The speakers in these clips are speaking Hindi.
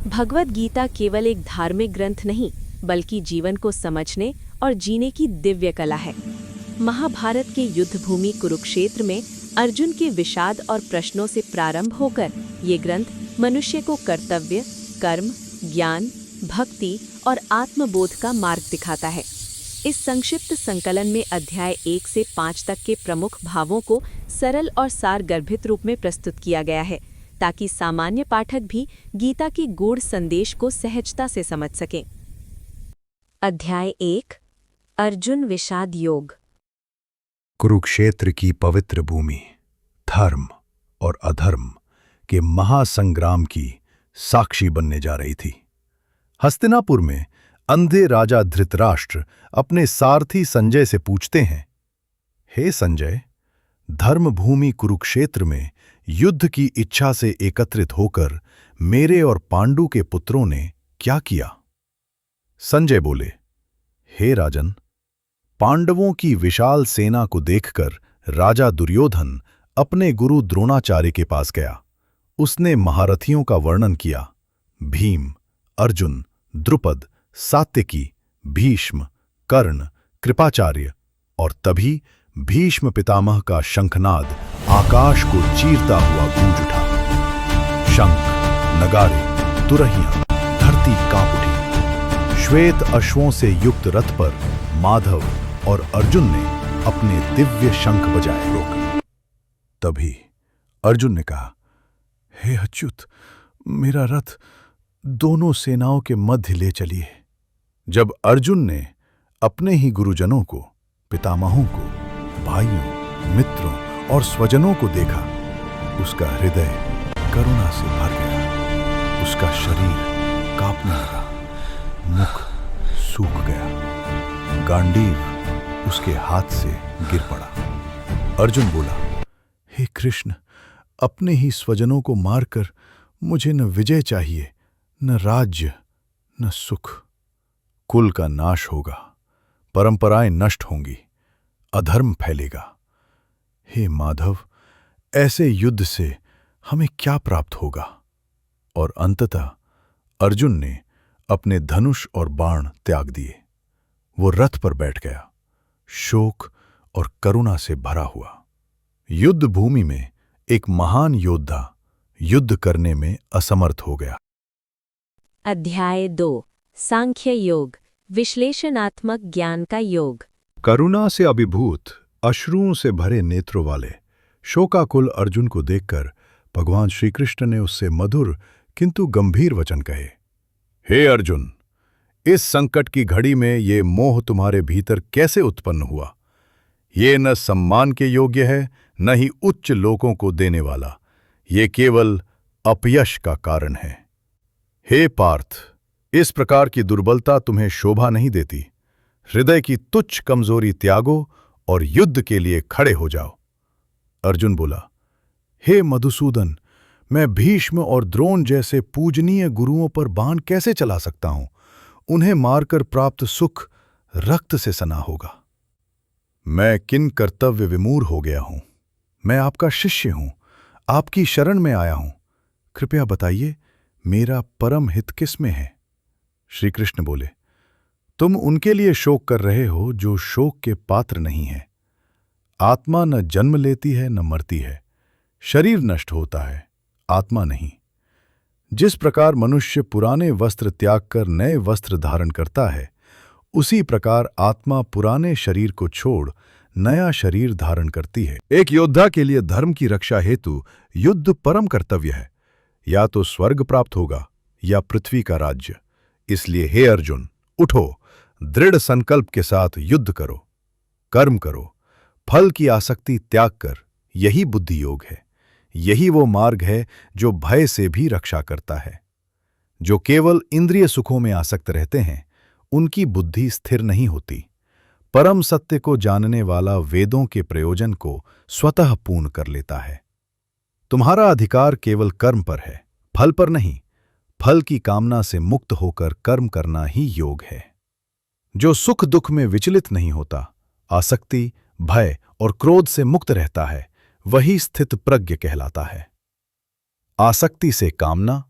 भगवद गीता केवल एक धार्मिक ग्रंथ नहीं, बल्कि जीवन को समझने और जीने की दिव्य कला है। महाभारत के युद्ध भूमि कुरुक्षेत्र में अर्जुन के विषाद और प्रश्नों से प्रारंभ होकर ये ग्रंथ मनुष्य को कर्तव्य, कर्म, ज्ञान, भक्ति और आत्मबोध का मार्ग दिखाता है। इस संक्षिप्त संकलन में अध्याय 1 से 5 तक के प्रमुख भावों को सरल और सारगर्भित रूप में प्रस्तुत किया गया है, ताकि सामान्य पाठक भी गीता के गूढ़ संदेश को सहजता से समझ सकें। अध्याय 1 अर्जुन विषाद योग। कुरुक्षेत्र की पवित्र भूमि धर्म और अधर्म के महासंग्राम की साक्षी बनने जा रही थी। हस्तिनापुर में अंधे राजा धृतराष्ट्र अपने सारथी संजय से पूछते हैं, हे संजय, धर्मभूमि कुरुक्षेत्र में युद्ध की इच्छा से एकत्रित होकर मेरे और पांडु के पुत्रों ने क्या किया? संजय बोले, हे राजन, पांडवों की विशाल सेना को देखकर राजा दुर्योधन अपने गुरु द्रोणाचार्य के पास गया। उसने महारथियों का वर्णन किया, भीम, अर्जुन, द्रुपद, सात्यकी, भीष्म, कर्ण, कृपाचार्य, और तभी भीष्म पितामह का शंखनाद आकाश को चीरता हुआ गूंज उठा। शंख, नगारे, तुरहियां, धरती कांप उठी। श्वेत अश्वों से युक्त रथ पर माधव और अर्जुन ने अपने दिव्य शंख बजाए। रोक। तभी अर्जुन ने कहा, हे अच्युत, मेरा रथ दोनों सेनाओं के मध्य ले चलिए। जब अर्जुन ने अपने ही गुरुजनों को, पितामहों को, भाइयों, मित्रों और स्वजनों को देखा, उसका हृदय करुणा से भर गया। उसका शरीर कांपने लगा, मुख सूख गया, गांडीव उसके हाथ से गिर पड़ा। अर्जुन बोला, हे कृष्ण, अपने ही स्वजनों को मारकर मुझे न विजय चाहिए, न राज्य, न सुख। कुल का नाश होगा, परंपराएं नष्ट होंगी, अधर्म फैलेगा। हे माधव, ऐसे युद्ध से हमें क्या प्राप्त होगा? और अंततः अर्जुन ने अपने धनुष और बाण त्याग दिए। वो रथ पर बैठ गया, शोक और करुणा से भरा हुआ। युद्ध भूमि में एक महान योद्धा युद्ध करने में असमर्थ हो गया। अध्याय 2 सांख्य योग, विश्लेषणात्मक ज्ञान का योग। करुणा से अभिभूत, अश्रुओं से भरे नेत्रों वाले शोकाकुल अर्जुन को देखकर भगवान श्री कृष्ण ने उससे मधुर किंतु गंभीर वचन कहे, हे अर्जुन, इस संकट की घड़ी में ये मोह तुम्हारे भीतर कैसे उत्पन्न हुआ? ये न सम्मान के योग्य है, न ही उच्च लोकों को देने वाला। ये केवल अपयश का कारण है। हे पार्थ, इस प्रकार की दुर्बलता तुम्हें शोभा नहीं देती। हृदय की तुच्छ कमजोरी त्यागो और युद्ध के लिए खड़े हो जाओ। अर्जुन बोला, हे मधुसूदन, मैं भीष्म और द्रोण जैसे पूजनीय गुरुओं पर बाण कैसे चला सकता हूं? उन्हें मारकर प्राप्त सुख रक्त से सना होगा। मैं किन कर्तव्य विमूढ़ हो गया हूं। मैं आपका शिष्य हूं, आपकी शरण में आया हूं। कृपया बताइए, मेरा परम हित किस में है? श्री कृष्ण बोले, तुम उनके लिए शोक कर रहे हो जो शोक के पात्र नहीं है। आत्मा न जन्म लेती है न मरती है। शरीर नष्ट होता है, आत्मा नहीं। जिस प्रकार मनुष्य पुराने वस्त्र त्याग कर नए वस्त्र धारण करता है, उसी प्रकार आत्मा पुराने शरीर को छोड़ नया शरीर धारण करती है। एक योद्धा के लिए धर्म की रक्षा हेतु युद्ध परम कर्तव्य है। या तो स्वर्ग प्राप्त होगा या पृथ्वी का राज्य। इसलिए हे अर्जुन, उठो, दृढ़ संकल्प के साथ युद्ध करो, कर्म करो, फल की आसक्ति त्याग कर। यही बुद्धि योग है। यही वो मार्ग है जो भय से भी रक्षा करता है। जो केवल इंद्रिय सुखों में आसक्त रहते हैं, उनकी बुद्धि स्थिर नहीं होती। परम सत्य को जानने वाला वेदों के प्रयोजन को स्वतः पूर्ण कर लेता है। तुम्हारा अधिकार केवल कर्म पर है, फल पर नहीं। फल की कामना से मुक्त होकर कर्म करना ही योग है। जो सुख दुख में विचलित नहीं होता, आसक्ति, भय और क्रोध से मुक्त रहता है, वही स्थित प्रज्ञ कहलाता है। आसक्ति से कामना,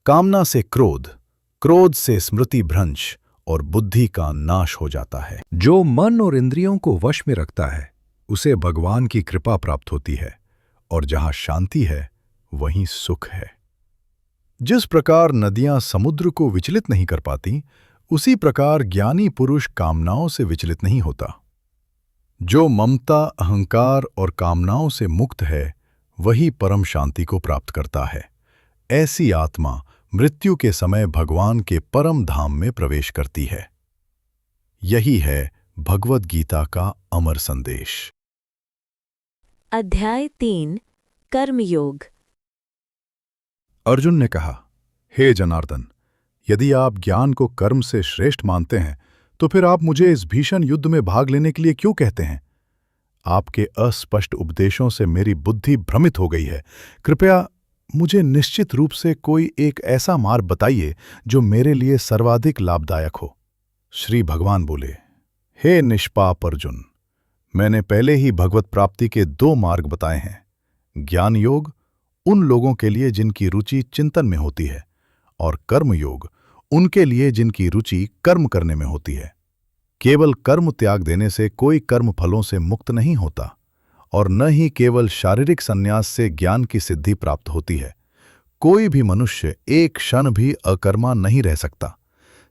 कामना से क्रोध, क्रोध से स्मृति भ्रंश और बुद्धि का नाश हो जाता है। जो मन और इंद्रियों को वश में रखता है उसे भगवान की कृपा प्राप्त होती है, और जहां शांति है वहीं सुख है। जिस प्रकार नदियां समुद्र को विचलित नहीं कर पाती, उसी प्रकार ज्ञानी पुरुष कामनाओं से विचलित नहीं होता। जो ममता, अहंकार और कामनाओं से मुक्त है वही परम शांति को प्राप्त करता है। ऐसी आत्मा मृत्यु के समय भगवान के परम धाम में प्रवेश करती है। यही है भगवद गीता का अमर संदेश। अध्याय 3 कर्मयोग। अर्जुन ने कहा, हे जनार्दन, यदि आप ज्ञान को कर्म से श्रेष्ठ मानते हैं तो फिर आप मुझे इस भीषण युद्ध में भाग लेने के लिए क्यों कहते हैं? आपके अस्पष्ट उपदेशों से मेरी बुद्धि भ्रमित हो गई है। कृपया मुझे निश्चित रूप से कोई एक ऐसा मार्ग बताइए जो मेरे लिए सर्वाधिक लाभदायक हो। श्री भगवान बोले, हे निष्पाप अर्जुन, मैंने पहले ही भगवत प्राप्ति के 2 मार्ग बताए हैं। ज्ञान योग उन लोगों के लिए जिनकी रुचि चिंतन में होती है, और कर्म योग उनके लिए जिनकी रुचि कर्म करने में होती है। केवल कर्म त्याग देने से कोई कर्म फलों से मुक्त नहीं होता, और न ही केवल शारीरिक संन्यास से ज्ञान की सिद्धि प्राप्त होती है। कोई भी मनुष्य एक क्षण भी अकर्मा नहीं रह सकता।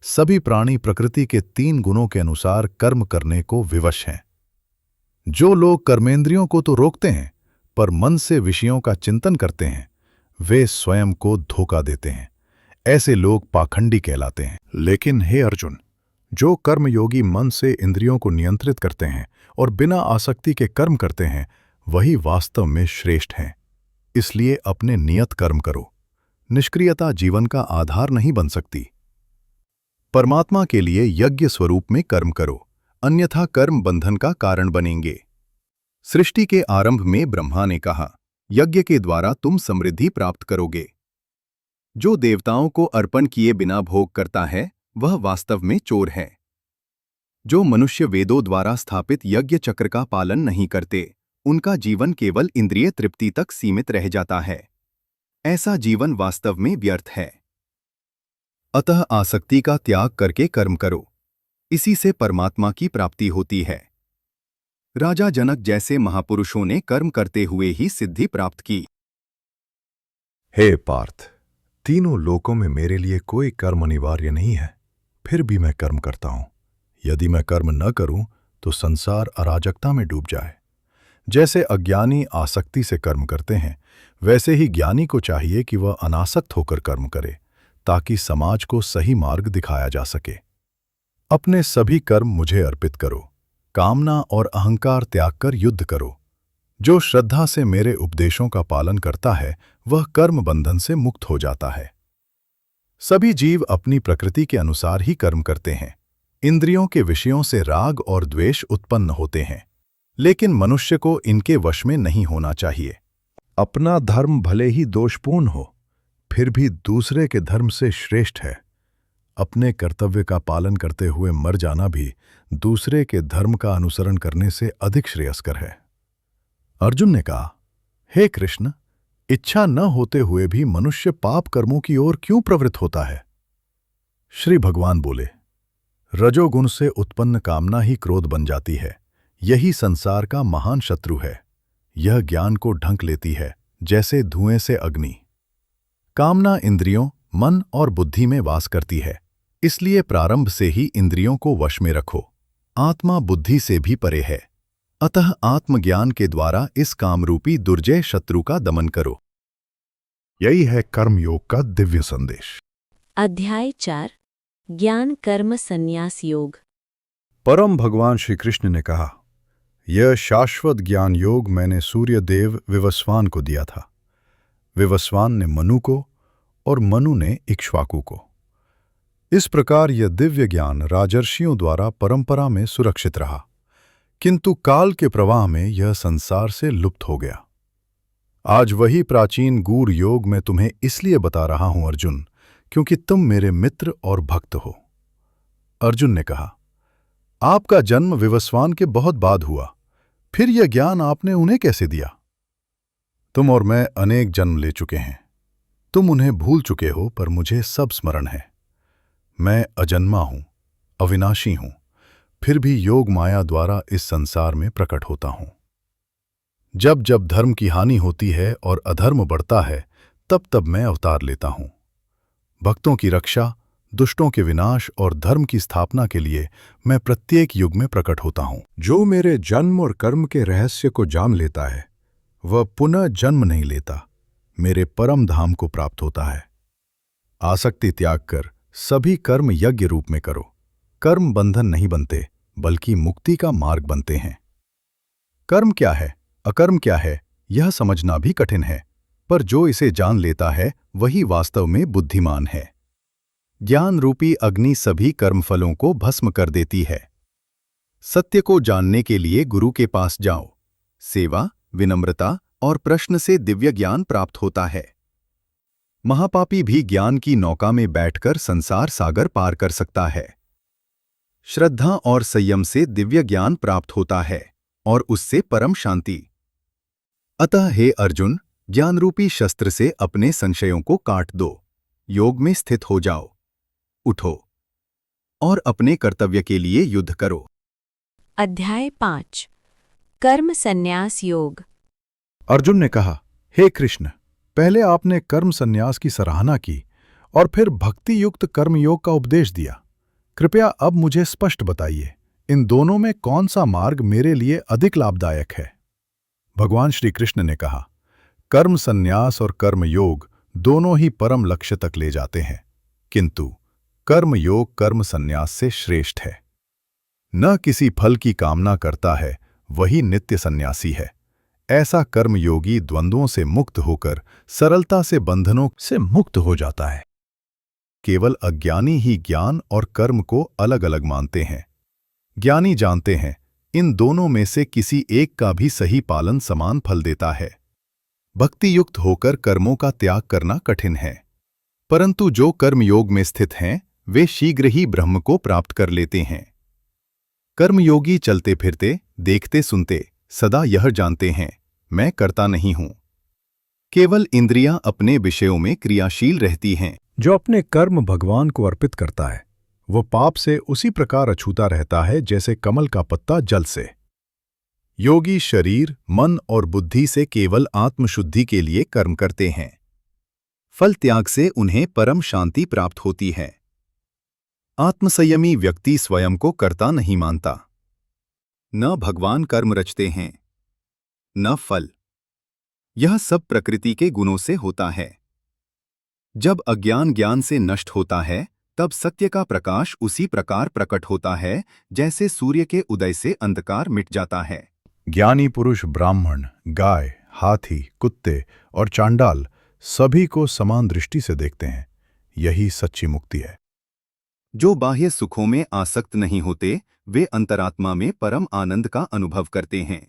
सभी प्राणी प्रकृति के 3 गुणों के अनुसार कर्म करने को विवश हैं। जो लोग कर्मेंद्रियों को तो रोकते हैं पर मन से विषयों का चिंतन करते हैं, वे स्वयं को धोखा देते हैं। ऐसे लोग पाखंडी कहलाते हैं। लेकिन हे अर्जुन, जो कर्मयोगी मन से इंद्रियों को नियंत्रित करते हैं और बिना आसक्ति के कर्म करते हैं, वही वास्तव में श्रेष्ठ हैं। इसलिए अपने नियत कर्म करो। निष्क्रियता जीवन का आधार नहीं बन सकती। परमात्मा के लिए यज्ञ स्वरूप में कर्म करो, अन्यथा कर्म बंधन का कारण बनेंगे। सृष्टि के आरंभ में ब्रह्मा ने कहा, यज्ञ के द्वारा तुम समृद्धि प्राप्त करोगे। जो देवताओं को अर्पण किए बिना भोग करता है वह वास्तव में चोर है। जो मनुष्य वेदों द्वारा स्थापित यज्ञ चक्र का पालन नहीं करते, उनका जीवन केवल इंद्रिय तृप्ति तक सीमित रह जाता है। ऐसा जीवन वास्तव में व्यर्थ है। अतः आसक्ति का त्याग करके कर्म करो, इसी से परमात्मा की प्राप्ति होती है। राजा जनक जैसे महापुरुषों ने कर्म करते हुए ही सिद्धि प्राप्त की। हे पार्थ, तीनों लोकों में मेरे लिए कोई कर्म अनिवार्य नहीं है, फिर भी मैं कर्म करता हूं। यदि मैं कर्म न करूं तो संसार अराजकता में डूब जाए। जैसे अज्ञानी आसक्ति से कर्म करते हैं, वैसे ही ज्ञानी को चाहिए कि वह अनासक्त होकर कर्म करे, ताकि समाज को सही मार्ग दिखाया जा सके। अपने सभी कर्म मुझे अर्पित करो, कामना और अहंकार त्याग कर युद्ध करो। जो श्रद्धा से मेरे उपदेशों का पालन करता है वह कर्म बंधन से मुक्त हो जाता है। सभी जीव अपनी प्रकृति के अनुसार ही कर्म करते हैं। इंद्रियों के विषयों से राग और द्वेष उत्पन्न होते हैं, लेकिन मनुष्य को इनके वश में नहीं होना चाहिए। अपना धर्म भले ही दोषपूर्ण हो, फिर भी दूसरे के धर्म से श्रेष्ठ है। अपने कर्तव्य का पालन करते हुए मर जाना भी दूसरे के धर्म का अनुसरण करने से अधिक श्रेयस्कर है। अर्जुन ने कहा, हे कृष्ण, इच्छा न होते हुए भी मनुष्य पाप कर्मों की ओर क्यों प्रवृत्त होता है? श्री भगवान बोले, रजोगुण से उत्पन्न कामना ही क्रोध बन जाती है। यही संसार का महान शत्रु है। यह ज्ञान को ढंक लेती है, जैसे धुएं से अग्नि। कामना इंद्रियों, मन और बुद्धि में वास करती है, इसलिए प्रारंभ से ही इंद्रियों को वश में रखो। आत्मा बुद्धि से भी परे है, अतः आत्मज्ञान के द्वारा इस कामरूपी दुर्जय शत्रु का दमन करो। यही है कर्मयोग का दिव्य संदेश। अध्याय 4 ज्ञान कर्म संन्यास योग। परम भगवान श्री कृष्ण ने कहा, यह शाश्वत ज्ञान योग मैंने सूर्यदेव विवस्वान को दिया था। विवस्वान ने मनु को और मनु ने इक्ष्वाकु को। इस प्रकार यह दिव्य ज्ञान राजर्षियों द्वारा परंपरा में सुरक्षित रहा, किंतु काल के प्रवाह में यह संसार से लुप्त हो गया। आज वही प्राचीन गूढ़ योग मैं तुम्हें इसलिए बता रहा हूं अर्जुन, क्योंकि तुम मेरे मित्र और भक्त हो। अर्जुन ने कहा, आपका जन्म विवस्वान के बहुत बाद हुआ, फिर यह ज्ञान आपने उन्हें कैसे दिया? तुम और मैं अनेक जन्म ले चुके हैं। तुम उन्हें भूल चुके हो, पर मुझे सब स्मरण है। मैं अजन्मा हूं, अविनाशी हूं, फिर भी योग माया द्वारा इस संसार में प्रकट होता हूं। जब जब धर्म की हानि होती है और अधर्म बढ़ता है, तब तब मैं अवतार लेता हूं। भक्तों की रक्षा, दुष्टों के विनाश और धर्म की स्थापना के लिए मैं प्रत्येक युग में प्रकट होता हूं। जो मेरे जन्म और कर्म के रहस्य को जान लेता है, वह पुनः जन्म नहीं लेता, मेरे परम धाम को प्राप्त होता है। आसक्ति त्याग कर सभी कर्म यज्ञ रूप में करो। कर्म बंधन नहीं बनते, बल्कि मुक्ति का मार्ग बनते हैं। कर्म क्या है, अकर्म क्या है, यह समझना भी कठिन है, पर जो इसे जान लेता है वही वास्तव में बुद्धिमान है। ज्ञान रूपी अग्नि सभी कर्मफलों को भस्म कर देती है। सत्य को जानने के लिए गुरु के पास जाओ। सेवा, विनम्रता और प्रश्न से दिव्य ज्ञान प्राप्त होता है। महापापी भी ज्ञान की नौका में बैठकर संसार सागर पार कर सकता है। श्रद्धा और संयम से दिव्य ज्ञान प्राप्त होता है और उससे परम शांति। अतः हे अर्जुन, ज्ञान रूपी शस्त्र से अपने संशयों को काट दो। योग में स्थित हो जाओ। उठो और अपने कर्तव्य के लिए युद्ध करो। अध्याय 5 कर्म संन्यास योग। अर्जुन ने कहा, हे कृष्ण, पहले आपने कर्म संन्यास की सराहना की और फिर भक्ति युक्त कर्मयोग का उपदेश दिया। कृपया अब मुझे स्पष्ट बताइए, इन दोनों में कौन सा मार्ग मेरे लिए अधिक लाभदायक है? भगवान श्री कृष्ण ने कहा, कर्म संन्यास और कर्मयोग दोनों ही परम लक्ष्य तक ले जाते हैं, किंतु कर्मयोग कर्म संन्यास से श्रेष्ठ है। न किसी फल की कामना करता है, वही नित्य सन्यासी है। ऐसा कर्मयोगी द्वंद्वों से मुक्त होकर सरलता से बंधनों से मुक्त हो जाता है। केवल अज्ञानी ही ज्ञान और कर्म को अलग अलग मानते हैं। ज्ञानी जानते हैं, इन दोनों में से किसी एक का भी सही पालन समान फल देता है। भक्ति युक्त होकर कर्मों का त्याग करना कठिन है, परंतु जो कर्मयोग में स्थित हैं, वे शीघ्र ही ब्रह्म को प्राप्त कर लेते हैं। कर्मयोगी चलते फिरते, देखते सुनते सदा यह जानते हैं, मैं करता नहीं हूं। केवल इंद्रियां अपने विषयों में क्रियाशील रहती हैं। जो अपने कर्म भगवान को अर्पित करता है, वो पाप से उसी प्रकार अछूता रहता है जैसे कमल का पत्ता जल से। योगी शरीर, मन और बुद्धि से केवल आत्मशुद्धि के लिए कर्म करते हैं। फल त्याग से उन्हें परम शांति प्राप्त होती है। आत्मसंयमी व्यक्ति स्वयं को कर्ता नहीं मानता। न भगवान कर्म रचते हैं, न फल। यह सब प्रकृति के गुणों से होता है। जब अज्ञान ज्ञान से नष्ट होता है, तब सत्य का प्रकाश उसी प्रकार प्रकट होता है जैसे सूर्य के उदय से अंधकार मिट जाता है। ज्ञानी पुरुष ब्राह्मण, गाय, हाथी, कुत्ते और चांडाल सभी को समान दृष्टि से देखते हैं। यही सच्ची मुक्ति है। जो बाह्य सुखों में आसक्त नहीं होते, वे अंतरात्मा में परम आनंद का अनुभव करते हैं।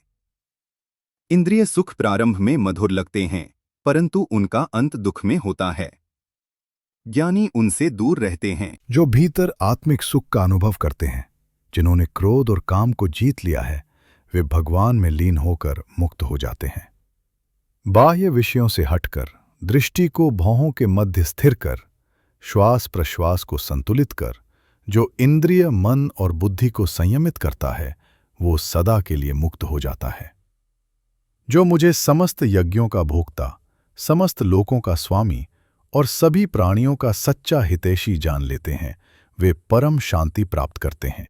इंद्रिय सुख प्रारंभ में मधुर लगते हैं, परंतु उनका अंत दुख में होता है। ज्ञानी उनसे दूर रहते हैं। जो भीतर आत्मिक सुख का अनुभव करते हैं, जिन्होंने क्रोध और काम को जीत लिया है, वे भगवान में लीन होकर मुक्त हो जाते हैं। बाह्य विषयों से हटकर, दृष्टि को भौहों के मध्य स्थिर कर, श्वास प्रश्वास को संतुलित कर, जो इंद्रिय, मन और बुद्धि को संयमित करता है, वो सदा के लिए मुक्त हो जाता है। जो मुझे समस्त यज्ञों का भोक्ता, समस्त लोकों का स्वामी और सभी प्राणियों का सच्चा हितैषी जान लेते हैं, वे परम शांति प्राप्त करते हैं।